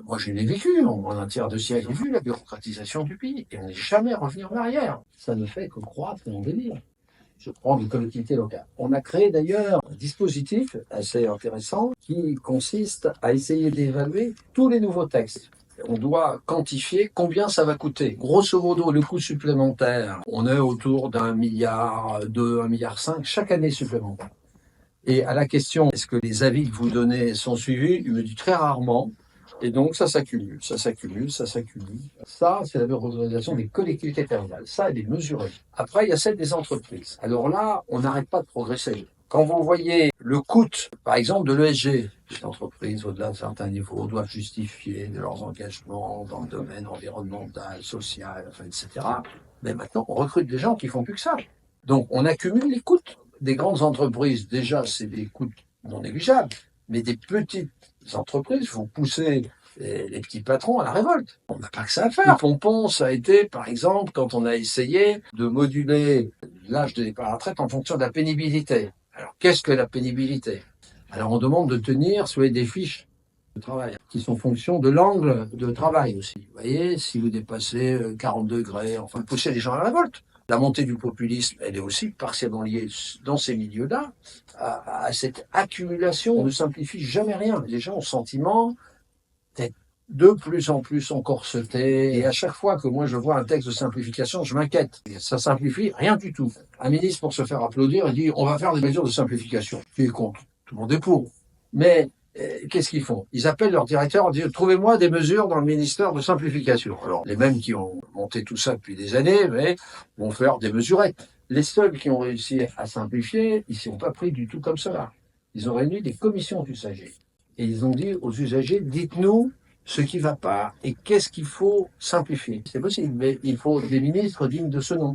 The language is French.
Moi, je l'ai vécu, en un tiers de siècle, j'ai vu la bureaucratisation du pays, et on n'est jamais revenu en arrière. Ça ne fait que croître et en délire. Je prends des collectivités locales. On a créé d'ailleurs un dispositif assez intéressant qui consiste à essayer d'évaluer tous les nouveaux textes. On doit quantifier combien ça va coûter. Grosso modo, le coût supplémentaire, on est autour d'1,2 milliard, 1,5 milliard chaque année supplémentaire. Et à la question, est-ce que les avis que vous donnez sont suivis, il me dit très rarement. Et donc, ça s'accumule, ça s'accumule, ça s'accumule. Ça, c'est la valorisation des collectivités territoriales. Ça, elle est mesurée. Après, il y a celle des entreprises. Alors là, on n'arrête pas de progresser. Quand vous voyez le coût, par exemple, de l'ESG, les entreprises, au-delà de certains niveaux, doivent justifier de leurs engagements dans le domaine environnemental, social, enfin, etc. Mais maintenant, on recrute des gens qui font plus que ça. Donc, on accumule les coûts. Des grandes entreprises, déjà, c'est des coûts non négligeables. Mais des petites entreprises font pousser les petits patrons à la révolte. On n'a pas que ça à faire. Le pompon, ça a été, par exemple, quand on a essayé de moduler l'âge de départ à la retraite en fonction de la pénibilité. Alors, qu'est-ce que la pénibilité? Alors, on demande de tenir sur des fiches de travail qui sont en fonction de l'angle de travail aussi. Vous voyez, si vous dépassez 40 degrés, enfin, poussez les gens à la révolte. La montée du populisme, elle est aussi partiellement liée dans ces milieux-là à cette accumulation. On ne simplifie jamais rien. Les gens ont le sentiment d'être de plus en plus encorsetés. Et à chaque fois que moi je vois un texte de simplification, je m'inquiète. Ça simplifie rien du tout. Un ministre, pour se faire applaudir, il dit « on va faire des mesures de simplification ». Qui est contre? Tout le monde est pour. Mais qu'est-ce qu'ils font? Ils appellent leur directeur en disant « trouvez-moi des mesures dans le ministère de simplification ». Alors, les mêmes qui ont monté tout ça depuis des années, mais vont faire des mesurettes. Les seuls qui ont réussi à simplifier, ils ne sont pas pris du tout comme cela. Ils ont réuni des commissions d'usagers. Et ils ont dit aux usagers, dites-nous ce qui ne va pas et qu'est-ce qu'il faut simplifier. C'est possible, mais il faut des ministres dignes de ce nom.